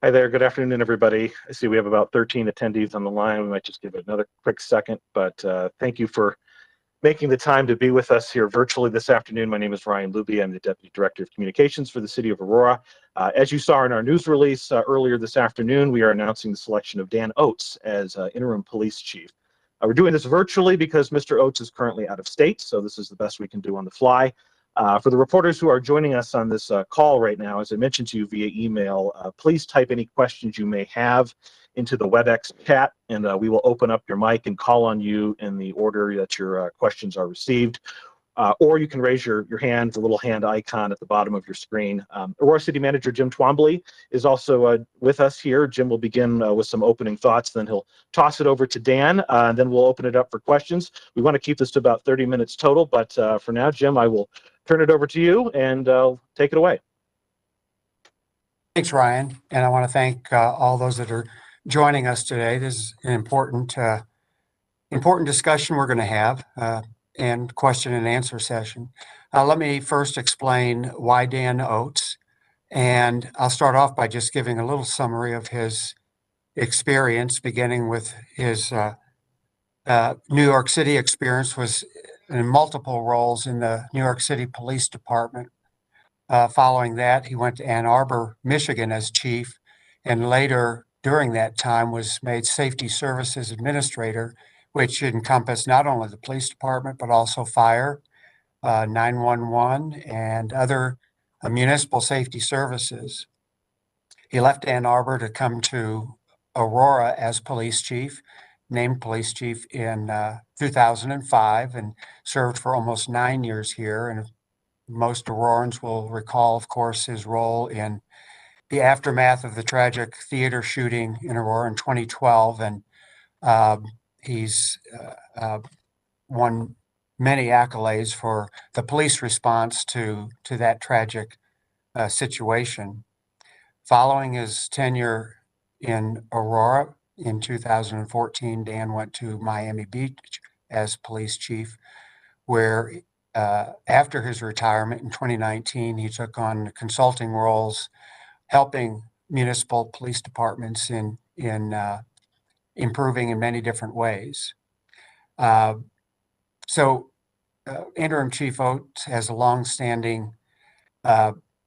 Hi there. Good afternoon, everybody. I see we have about 13 attendees on the line. We might just give it another quick second, but thank you for making the time to be with us here virtually this afternoon. My name is Ryan Luby. I'm the Deputy Director of Communications for the City of Aurora. As you saw in our news release earlier this afternoon, we are announcing the selection of Dan Oates as interim police chief. We're doing this virtually because Mr. Oates is currently out of state, so this is the best we can do on the fly. For the reporters who are joining us on this call right now, as I mentioned to you via email, please type any questions you may have into the WebEx chat, and we will open up your mic and call on you in the order that your questions are received. Or you can raise your hand, the little hand icon at the bottom of your screen. Aurora City Manager Jim Twombly is also with us here. Jim will begin with some opening thoughts, then he'll toss it over to Dan, and then we'll open it up for questions. We want to keep this to about 30 minutes total, but for now, Jim, I will turn it over to you and take it away. Thanks, Ryan. And I want to thank all those that are joining us today. This is an important discussion we're going to have and question and answer session. Let me first explain why Dan Oates. And I'll start off by just giving a little summary of his experience, beginning with his New York City experience was in multiple roles in the New York City Police Department. Following that, he went to Ann Arbor, Michigan as chief, and later during that time was made Safety Services Administrator, which encompassed not only the police department, but also fire, 911, and other municipal safety services. He left Ann Arbor to come to Aurora as police chief, named police chief in 2005, and served for almost 9 years here. And most Aurorans will recall, of course, his role in the aftermath of the tragic theater shooting in Aurora in 2012. And he's won many accolades for the police response to that tragic situation. Following his tenure in Aurora in 2014, Dan went to Miami Beach as police chief, where after his retirement in 2019, he took on consulting roles, helping municipal police departments in improving in many different ways. Interim Chief Oates has a long-standing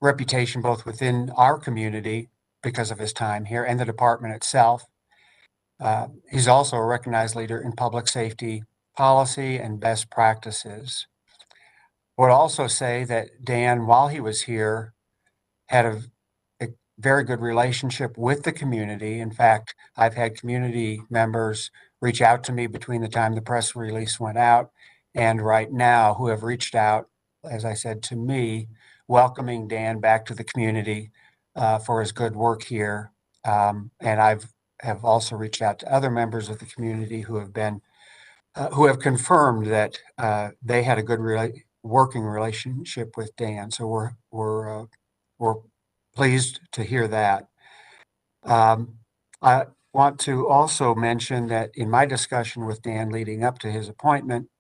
reputation both within our community because of his time here and the department itself. He's also a recognized leader in public safety policy and best practices. I would also say that Dan, while he was here, had a very good relationship with the community. In fact, I've had community members reach out to me between the time the press release went out and right now who have reached out, as I said, to me, welcoming Dan back to the community for his good work here. And have also reached out to other members of the community who have confirmed that they had a good working relationship with Dan. So we're pleased to hear that. I want to also mention that in my discussion with Dan leading up to his appointment,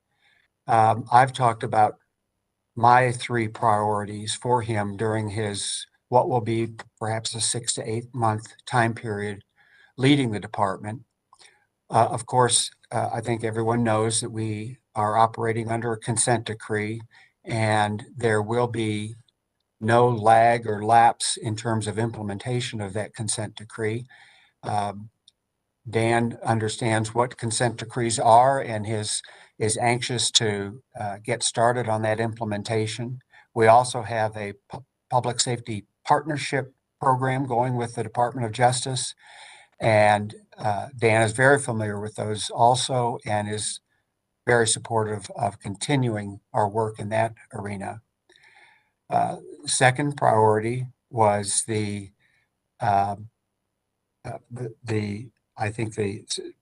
I've talked about my 3 priorities for him during his what will be perhaps a 6 to 8 month time period leading the department. Of course, I think everyone knows that we are operating under a consent decree, and there will be no lag or lapse in terms of implementation of that consent decree. Dan understands what consent decrees are and is anxious to get started on that implementation. We also have a public safety partnership program going with the Department of Justice, and Dan is very familiar with those also and is very supportive of continuing our work in that arena. Second priority was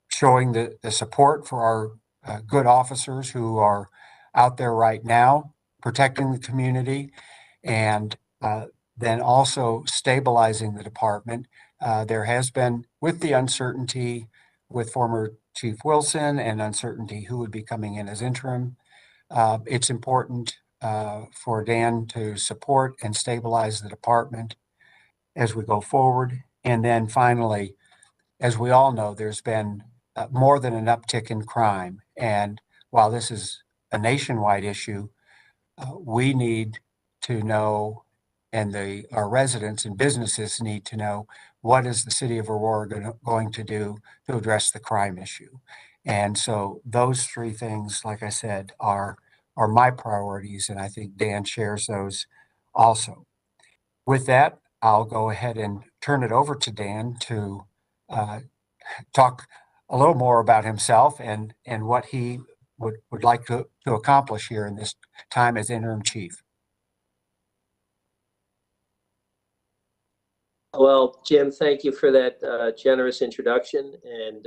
showing the support for our good officers who are out there right now protecting the community, and then also stabilizing the department. There has been, with the uncertainty with former Chief Wilson and uncertainty who would be coming in as interim, it's important for Dan to support and stabilize the department as we go forward. And then finally, as we all know, there's been more than an uptick in crime. And while this is a nationwide issue, we need to know, and our residents and businesses need to know, what is the city of Aurora going to do to address the crime issue. And so those three things, like I said, are my priorities, and I think Dan shares those also. With that, I'll go ahead and turn it over to Dan to talk a little more about himself and what he would like to accomplish here in this time as interim chief. Well, Jim, thank you for that generous introduction. And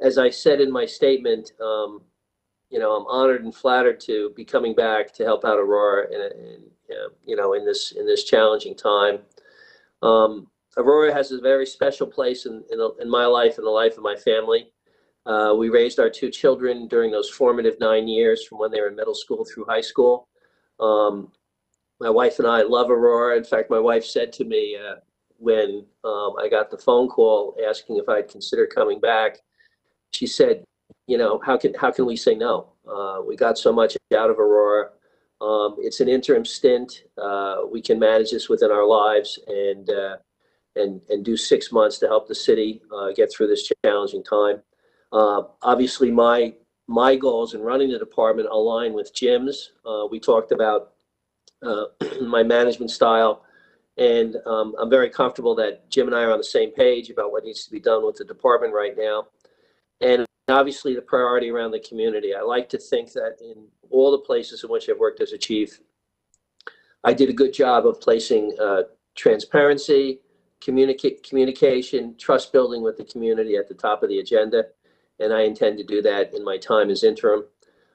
as I said in my statement, I'm honored and flattered to be coming back to help out Aurora in this challenging time. Aurora has a very special place in my life and the life of my family. We raised our two children during those formative 9 years, from when they were in middle school through high school. My wife and I love Aurora. In fact, my wife said to me when I got the phone call asking if I'd consider coming back, she said, how can we say no? We got so much out of Aurora. It's an interim stint. We can manage this within our lives and do 6 months to help the city get through this challenging time. Obviously, my goals in running the department align with Jim's. We talked about my management style, and I'm very comfortable that Jim and I are on the same page about what needs to be done with the department right now. And obviously the priority around the community. I like to think that in all the places in which I've worked as a chief, I did a good job of placing transparency, communication, trust building with the community at the top of the agenda. And I intend to do that in my time as interim.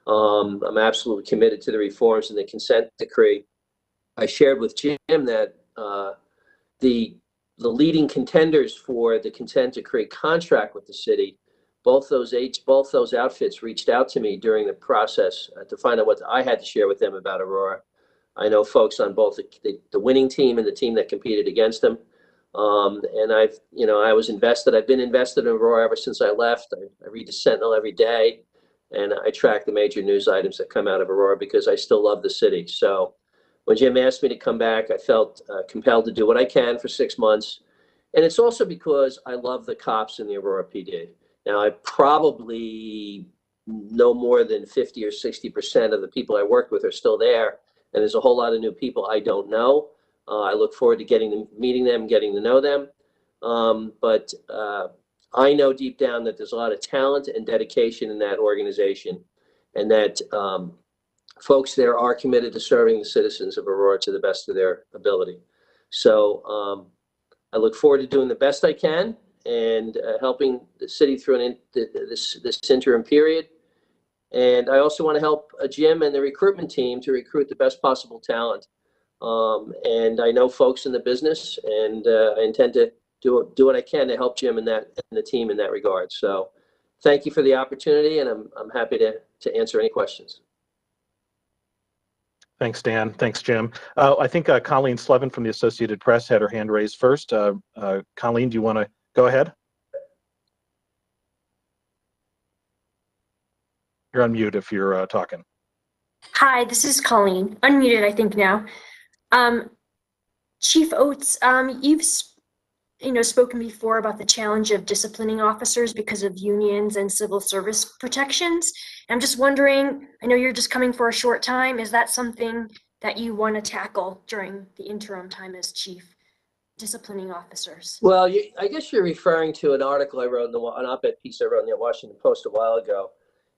I'm absolutely committed to the reforms in the consent decree. I shared with Jim that the leading contenders for the consent decree contract with the city, both those outfits reached out to me during the process to find out what I had to share with them about Aurora. I know folks on both the winning team and the team that competed against them. And I've been invested in Aurora ever since I left. I read the Sentinel every day, and I track the major news items that come out of Aurora because I still love the city. So when Jim asked me to come back, I felt compelled to do what I can for 6 months. And it's also because I love the cops in the Aurora PD. Now, I probably know more than 50 or 60% of the people I worked with are still there. And there's a whole lot of new people I don't know. I look forward to meeting them, getting to know them. But I know deep down that there's a lot of talent and dedication in that organization, and that folks there are committed to serving the citizens of Aurora to the best of their ability. So I look forward to doing the best I can and helping the city through this interim period. And I also want to help Jim and the recruitment team to recruit the best possible talent. And I know folks in the business, and I intend to do what I can to help Jim and the team in that regard. So thank you for the opportunity, and I'm happy to answer any questions. Thanks, Dan. Thanks, Jim. I think Colleen Slevin from the Associated Press had her hand raised first. Colleen, do you want to go ahead? You're on mute if you're talking. Hi, this is Colleen. Unmuted, I think now. Chief Oates, you've spoken before about the challenge of disciplining officers because of unions and civil service protections. I'm just wondering, I know you're just coming for a short time. Is that something that you want to tackle during the interim time as chief, disciplining officers? Well, I guess you're referring to an article I wrote, an op-ed piece I wrote in the Washington Post a while ago.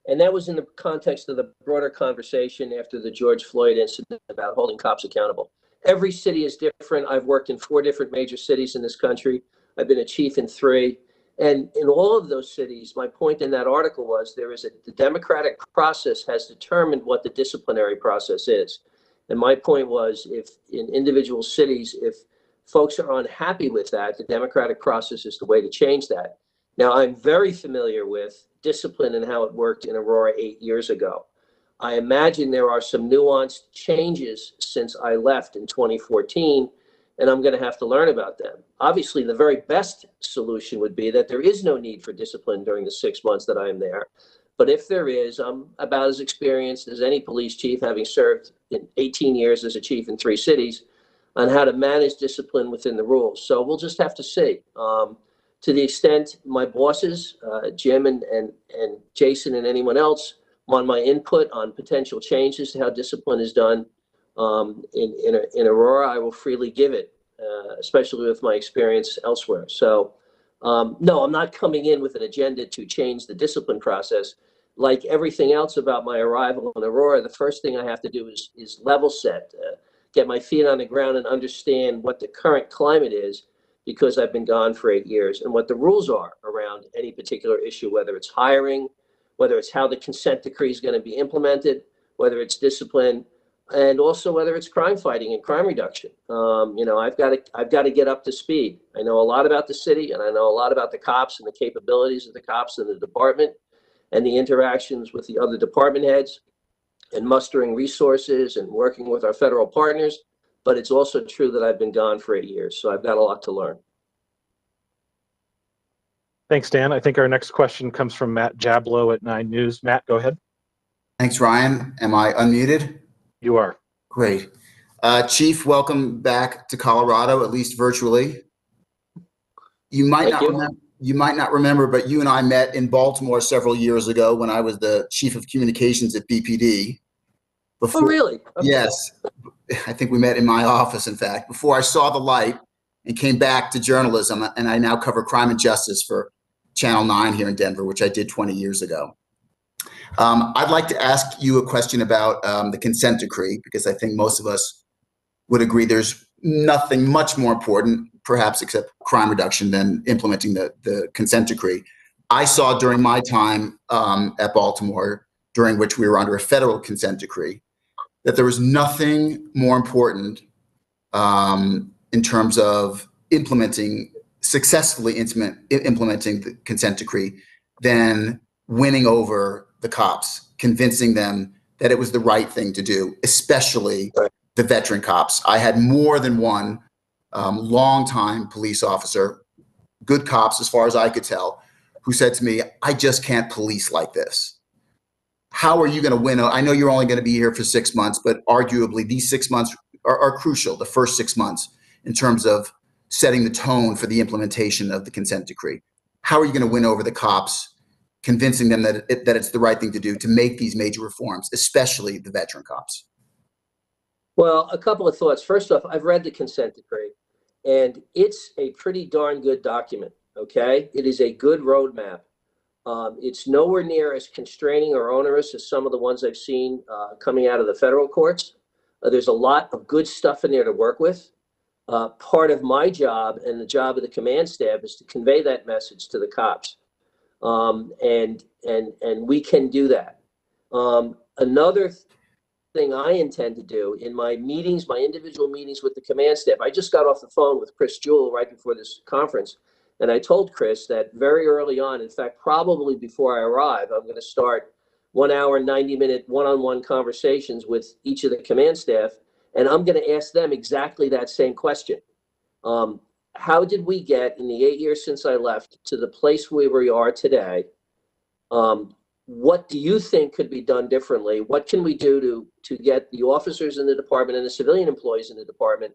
And that was in the context of the broader conversation after the George Floyd incident about holding cops accountable. Every city is different. I've worked in 4 different major cities in this country. I've been a chief in 3. And in all of those cities, my point in that article was the democratic process has determined what the disciplinary process is. And my point was, if in individual cities, if folks are unhappy with that, the democratic process is the way to change that. Now, I'm very familiar with discipline and how it worked in Aurora 8 years ago. I imagine there are some nuanced changes since I left in 2014 and I'm going to have to learn about them. Obviously, the very best solution would be that there is no need for discipline during the 6 months that I am there. But if there is, I'm about as experienced as any police chief, having served in 18 years as a chief in 3 cities, on how to manage discipline within the rules. So we'll just have to see. To the extent my bosses, Jim and Jason and anyone else, want my input on potential changes to how discipline is done in Aurora, I will freely give it, especially with my experience elsewhere. So no, I'm not coming in with an agenda to change the discipline process. Like everything else about my arrival in Aurora, the first thing I have to do is level set, get my feet on the ground and understand what the current climate is, because I've been gone for 8 years, and what the rules are around any particular issue, whether it's hiring, whether it's how the consent decree is going to be implemented, whether it's discipline, and also whether it's crime fighting and crime reduction. I've got to get up to speed. I know a lot about the city, and I know a lot about the cops and the capabilities of the cops in the department and the interactions with the other department heads and mustering resources and working with our federal partners. But it's also true that I've been gone for 8 years, so I've got a lot to learn. Thanks, Dan. I think our next question comes from Matt Jablow at 9 News. Matt, go ahead. Thanks, Ryan. Am I unmuted? You are. Great. Chief, welcome back to Colorado, at least virtually. You might not remember, but you and I met in Baltimore several years ago when I was the chief of communications at BPD. Oh, really? Okay. Yes. I think we met in my office, in fact, before I saw the light and came back to journalism. And I now cover crime and justice for Channel 9 here in Denver, which I did 20 years ago. I'd like to ask you a question about the consent decree, because I think most of us would agree there's nothing much more important, perhaps except crime reduction, than implementing the consent decree. I saw during my time at Baltimore, during which we were under a federal consent decree, that there was nothing more important in terms of successfully implementing the consent decree than winning over the cops, convincing them that it was the right thing to do, especially the veteran cops. I had more than one longtime police officer, good cops as far as I could tell, who said to me, I just can't police like this. How are you going to win? I know you're only going to be here for 6 months, but arguably these 6 months are crucial, the first 6 months, in terms of setting the tone for the implementation of the consent decree. How are you going to win over the cops, convincing them that it's the right thing to do to make these major reforms, especially the veteran cops? Well, a couple of thoughts. First off, I've read the consent decree, and it's a pretty darn good document, okay? It is a good roadmap. It's nowhere near as constraining or onerous as some of the ones I've seen coming out of the federal courts. There's a lot of good stuff in there to work with. Part of my job and the job of the command staff is to convey that message to the cops. And we can do that. Another thing I intend to do in my meetings, my individual meetings with the command staff, I just got off the phone with Chris Jewell right before this conference. And I told Chris that very early on, in fact, probably before I arrive, I'm going to start 1 hour, 90-minute one-on-one conversations with each of the command staff. And I'm going to ask them exactly that same question. How did we get, in the 8 years since I left, to the place where we are today? What do you think could be done differently? What can we do to get the officers in the department and the civilian employees in the department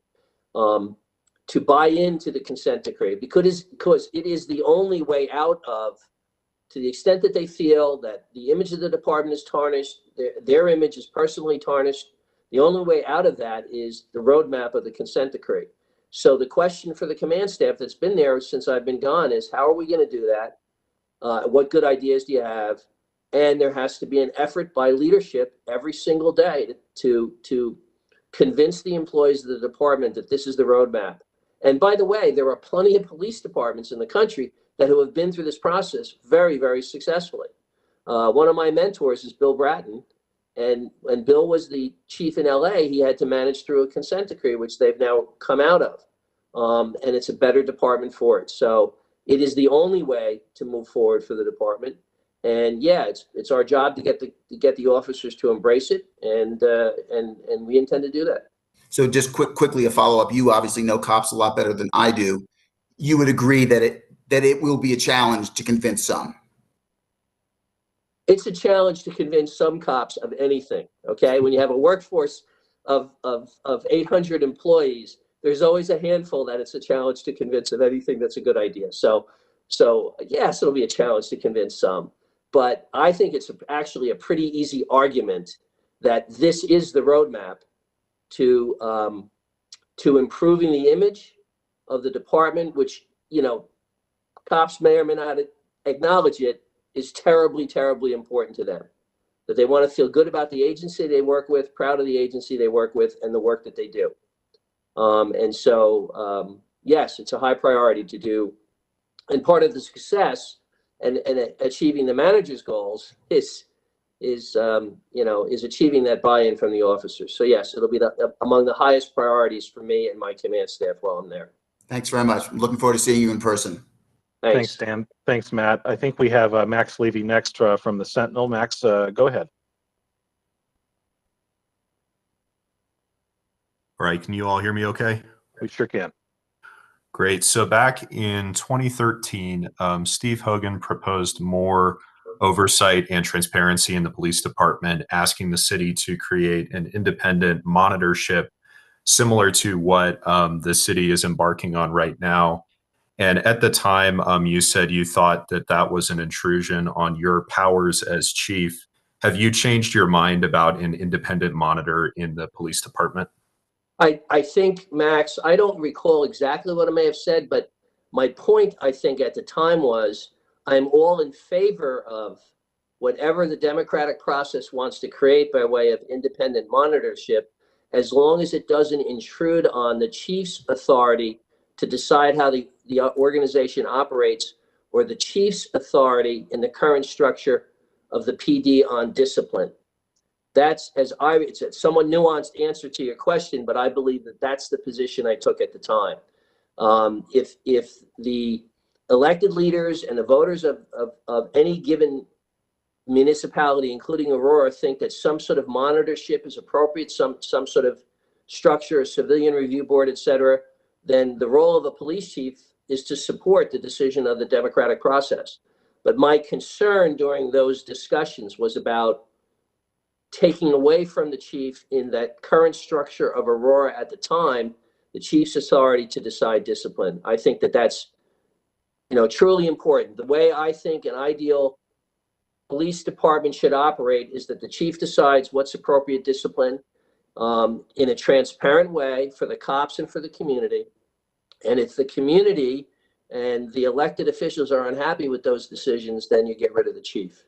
to buy into the consent decree? Because it is the only way out of, to the extent that they feel that the image of the department is tarnished, their image is personally tarnished, the only way out of that is the roadmap of the consent decree. So the question for the command staff that's been there since I've been gone is, how are we going to do that? What good ideas do you have? And there has to be an effort by leadership every single day to convince the employees of the department that this is the roadmap. And by the way, there are plenty of police departments in the country that have been through this process very, very successfully. One of my mentors is Bill Bratton. And when Bill was the chief in LA, he had to manage through a consent decree, which they've now come out of. And it's a better department for it. So it is the only way to move forward for the department. And yeah, it's our job to get the officers to embrace it, and we intend to do that. So just quickly a follow-up. You obviously know cops a lot better than I do. You would agree that it will be a challenge to convince some. It's a challenge to convince some cops of anything, okay? When you have a workforce of 800 employees, there's always a handful that it's a challenge to convince of anything that's a good idea. So yes, it'll be a challenge to convince some, but I think it's actually a pretty easy argument that this is the roadmap to improving the image of the department, which, you know, cops may or may not acknowledge it, is terribly, terribly important to them. That they want to feel good about the agency they work with, proud of the agency they work with, and the work that they do. Yes, it's a high priority to do. And part of the success and achieving the manager's goals is achieving that buy-in from the officers. So yes, it'll be among the highest priorities for me and my command staff while I'm there. Thanks very much. I'm looking forward to seeing you in person. Thanks, Dan. Thanks, Matt. I think we have Max Levy next from the Sentinel. Max, go ahead. All right, can you all hear me okay? We sure can. Great. So back in 2013, Steve Hogan proposed more oversight and transparency in the police department, asking the city to create an independent monitorship similar to what the city is embarking on right now. And at the time, you said you thought that that was an intrusion on your powers as chief. Have you changed your mind about an independent monitor in the police department? I think, Max, I don't recall exactly what I may have said, but my point, I think, at the time was I'm all in favor of whatever the democratic process wants to create by way of independent monitorship, as long as it doesn't intrude on the chief's authority to decide how the organization operates, or the chief's authority in the current structure of the PD on discipline. That's, it's a somewhat nuanced answer to your question, but I believe that that's the position I took at the time. If the elected leaders and the voters of any given municipality, including Aurora, think that some sort of monitorship is appropriate, some sort of structure, a civilian review board, et cetera, then the role of a police chief is to support the decision of the democratic process. But my concern during those discussions was about taking away from the chief in that current structure of Aurora at the time, the chief's authority to decide discipline. I think that that's, truly important. The way I think an ideal police department should operate is that the chief decides what's appropriate discipline in a transparent way for the cops and for the community. And if the community and the elected officials are unhappy with those decisions, then you get rid of the chief.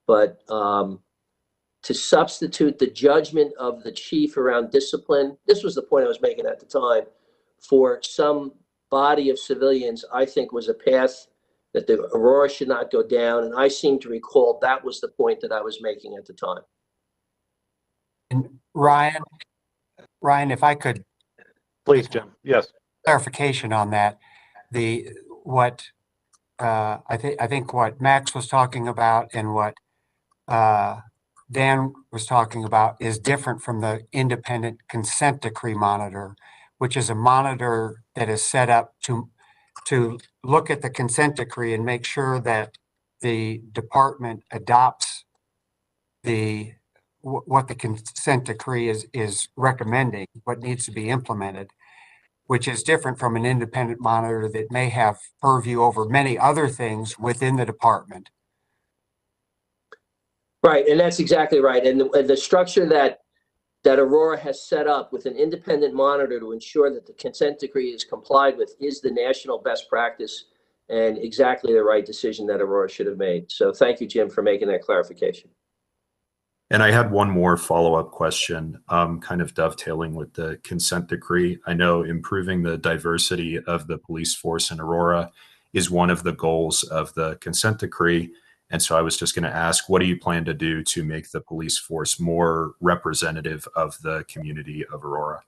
But to substitute the judgment of the chief around discipline, this was the point I was making at the time, for some body of civilians, I think was a path that the Aurora should not go down. And I seem to recall that was the point that I was making at the time. And Ryan, if I could. Please, Jim. Yes. Clarification on that. I think what Max was talking about and what Dan was talking about is different from the independent consent decree monitor, which is a monitor that is set up to look at the consent decree and make sure that the department adopts what the consent decree is recommending, what needs to be implemented, which is different from an independent monitor that may have purview over many other things within the department. Right, and that's exactly right. And the structure that Aurora has set up with an independent monitor to ensure that the consent decree is complied with is the national best practice and exactly the right decision that Aurora should have made. So thank you, Jim, for making that clarification. And I had one more follow-up question, kind of dovetailing with the consent decree. I know improving the diversity of the police force in Aurora is one of the goals of the consent decree. And so I was just going to ask, what do you plan to do to make the police force more representative of the community of Aurora?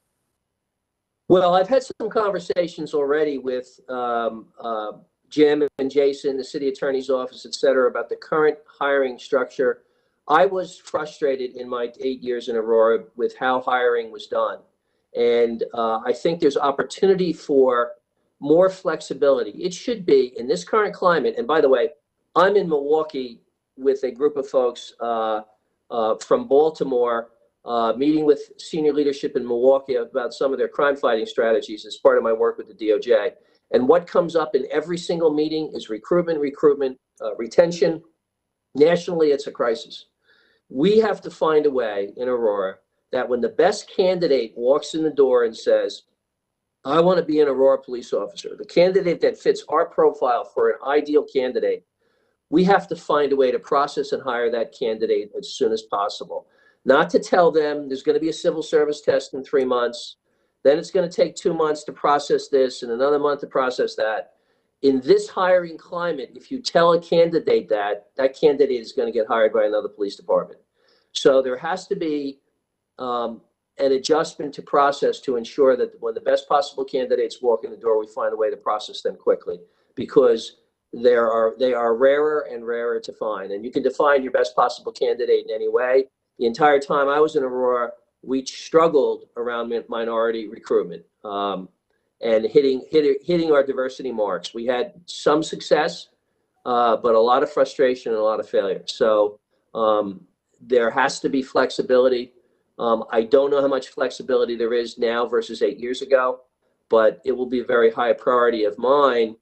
Well, I've had some conversations already with Jim and Jason, the city attorney's office, et cetera, about the current hiring structure. I was frustrated in my 8 years in Aurora with how hiring was done. And I think there's opportunity for more flexibility. It should be in this current climate. And by the way, I'm in Milwaukee with a group of folks from Baltimore, meeting with senior leadership in Milwaukee about some of their crime fighting strategies as part of my work with the DOJ. And what comes up in every single meeting is recruitment, retention. Nationally, it's a crisis. We have to find a way in Aurora that when the best candidate walks in the door and says, I want to be an Aurora police officer, the candidate that fits our profile for an ideal candidate, we have to find a way to process and hire that candidate as soon as possible. Not to tell them there's going to be a civil service test in 3 months, then it's going to take 2 months to process this and another month to process that. In this hiring climate, if you tell a candidate that, that candidate is going to get hired by another police department. So there has to be an adjustment to process to ensure that when the best possible candidates walk in the door, we find a way to process them quickly, because they are rarer and rarer to find. And you can define your best possible candidate in any way. The entire time I was in Aurora, we struggled around minority recruitment and hitting our diversity marks. We had some success, but a lot of frustration and a lot of failure. So there has to be flexibility. I don't know how much flexibility there is now versus 8 years ago, but it will be a very high priority of mine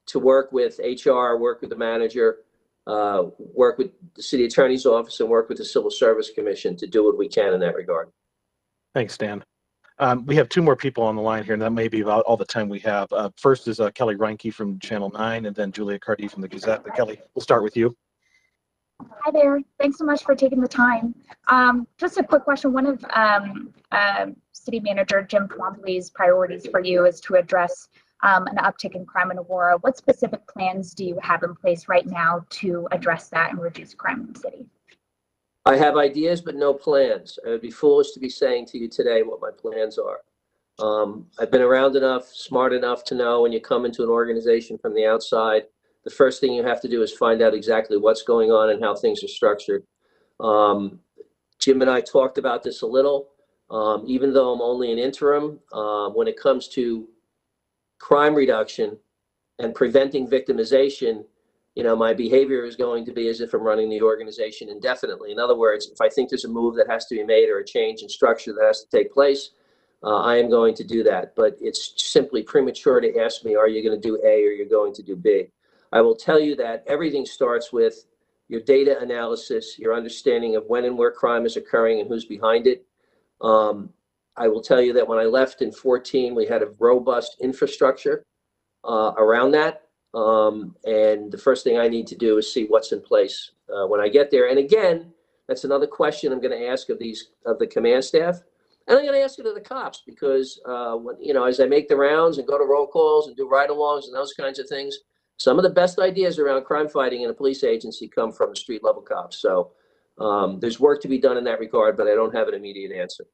to work with HR, work with the manager, work with the city attorney's office, and work with the Civil Service Commission to do what we can in that regard. Thanks, Dan. We have 2 more people on the line here, and that may be about all the time we have. First is Kelly Reinke from Channel 9, and then Julia Cardi from the Gazette. But Kelly, we'll start with you. Hi there. Thanks so much for taking the time. Just a quick question. One of City Manager Jim Twombly's priorities for you is to address an uptick in crime in Aurora. What specific plans do you have in place right now to address that and reduce crime in the city? I have ideas, but no plans. I would be foolish to be saying to you today what my plans are. I've been around enough, smart enough to know when you come into an organization from the outside, the first thing you have to do is find out exactly what's going on and how things are structured. Jim and I talked about this a little. Even though I'm only an interim, when it comes to crime reduction and preventing victimization, you know, my behavior is going to be as if I'm running the organization indefinitely. In other words, if I think there's a move that has to be made or a change in structure that has to take place, I am going to do that. But it's simply premature to ask me, are you going to do A or you're going to do B? I will tell you that everything starts with your data analysis, your understanding of when and where crime is occurring and who's behind it. I will tell you that when I left in 2014, we had a robust infrastructure around that. And the first thing I need to do is see what's in place when I get there. And again, that's another question I'm going to ask of the command staff, and I'm going to ask it of the cops, because when, you know, as I make the rounds and go to roll calls and do ride-alongs and those kinds of things, some of the best ideas around crime fighting in a police agency come from the street level cops. So there's work to be done in that regard, but I don't have an immediate answer.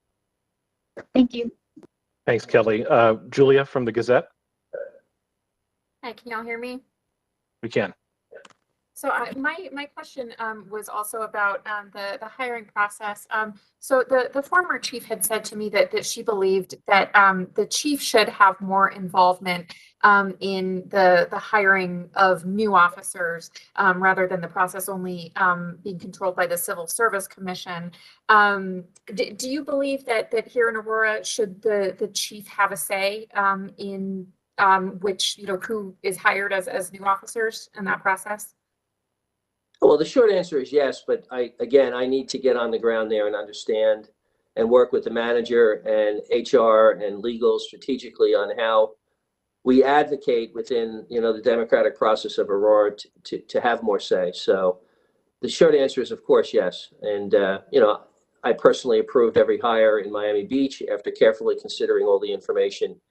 Thank you. Thanks, Kelly. Julia from the Gazette. Hi, can y'all hear me? We can. So my question was also about the hiring process. So the former chief had said to me that she believed that the chief should have more involvement in the hiring of new officers rather than the process only being controlled by the Civil Service Commission. Do you believe that here in Aurora, should the chief have a say in which, you know, who is hired as new officers in that process? Well, the short answer is yes, but I need to get on the ground there and understand and work with the manager and HR and legal strategically on how we advocate within, you know, the democratic process of Aurora to have more say. So the short answer is, of course, yes. And, you know, I personally approved every hire in Miami Beach after carefully considering all the information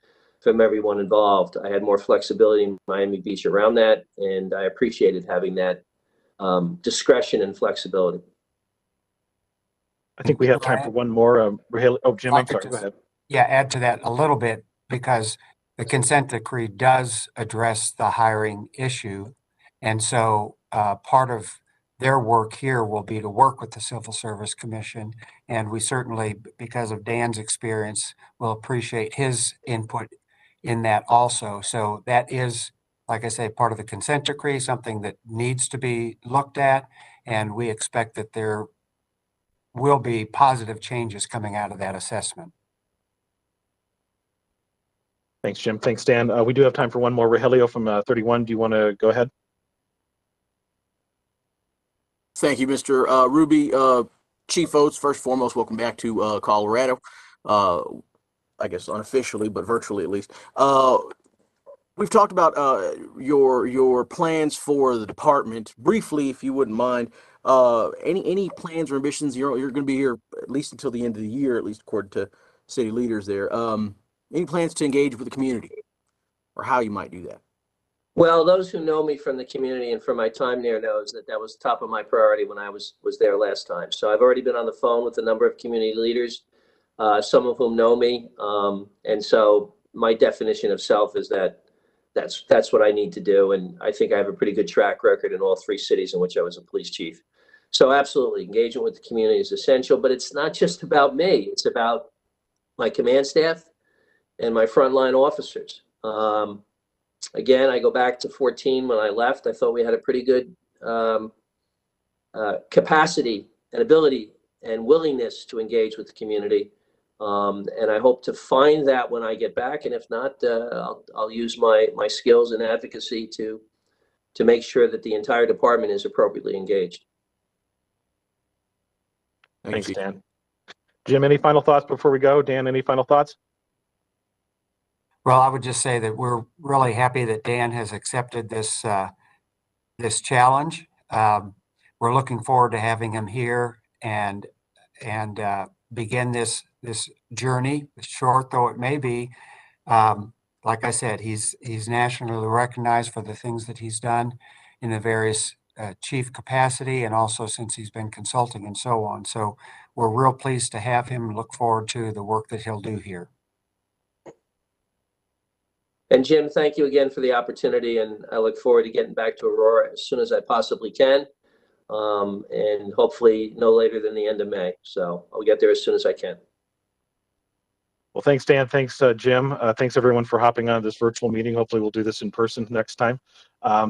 from everyone involved. I had more flexibility in Miami Beach around that, and I appreciated having that discretion and flexibility. I think we have time for one more. Oh, Jim, I'm sorry. Go ahead. Yeah, add to that a little bit, because the consent decree does address the hiring issue. And so part of their work here will be to work with the Civil Service Commission. And we certainly, because of Dan's experience, will appreciate his input in that also. So that is, like I say, part of the consent decree, something that needs to be looked at. And we expect that there will be positive changes coming out of that assessment. Thanks, Jim. Thanks, Dan. We do have time for one more. Rogelio from 31. Do you want to go ahead? Thank you, Mr. Ruby. Chief Oates, first and foremost, welcome back to Colorado. I guess unofficially, but virtually at least. We've talked about your plans for the department. Briefly, if you wouldn't mind, any plans or ambitions? You're going to be here at least until the end of the year, at least according to city leaders there. Any plans to engage with the community, or how you might do that? Well, those who know me from the community and from my time there knows that that was top of my priority when I was there last time. So I've already been on the phone with a number of community leaders, some of whom know me. And so my definition of self is that that's what I need to do. And I think I have a pretty good track record in all 3 cities in which I was a police chief. So absolutely, engagement with the community is essential, but it's not just about me. It's about my command staff and my frontline officers. Again, I go back to 14 when I left. I thought we had a pretty good capacity and ability and willingness to engage with the community. And I hope to find that when I get back. And if not, I'll use my skills in advocacy to make sure that the entire department is appropriately engaged. Thanks, Dan. Jim, any final thoughts before we go? Dan, any final thoughts? Well, I would just say that we're really happy that Dan has accepted this this challenge. We're looking forward to having him here and begin this journey, short though it may be. Like I said, he's nationally recognized for the things that he's done in the various chief capacity, and also since he's been consulting and so on. So we're real pleased to have him and look forward to the work that he'll do here. And Jim, thank you again for the opportunity, and I look forward to getting back to Aurora as soon as I possibly can, and hopefully no later than the end of May. So I'll get there as soon as I can. Well, thanks, Dan. Thanks, Jim. Thanks, everyone, for hopping on this virtual meeting. Hopefully we'll do this in person next time.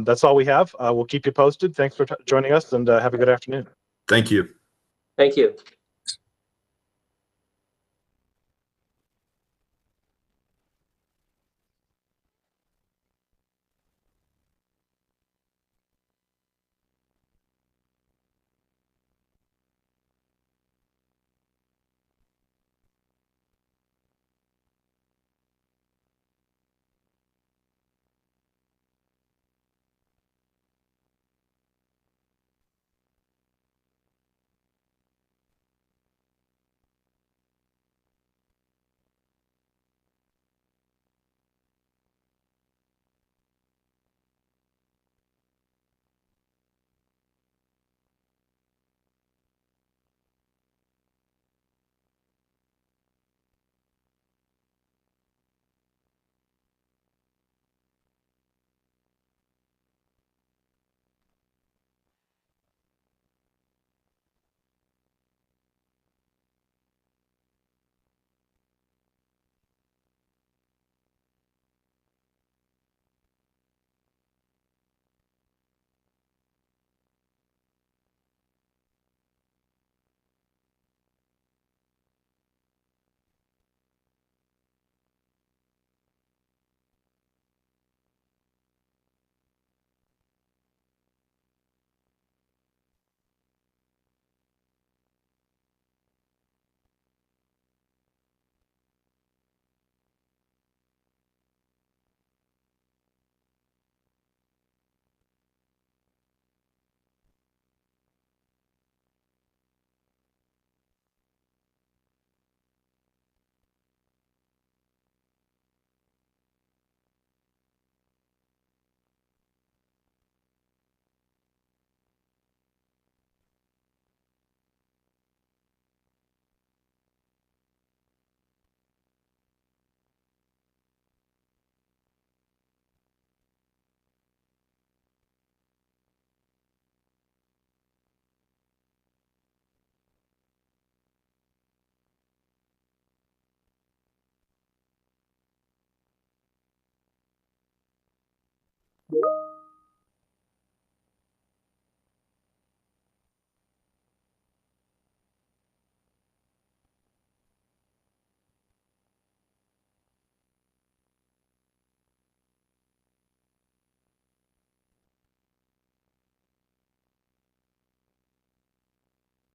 That's all we have. We'll keep you posted. Thanks for joining us, and have a good afternoon. Thank you. Thank you.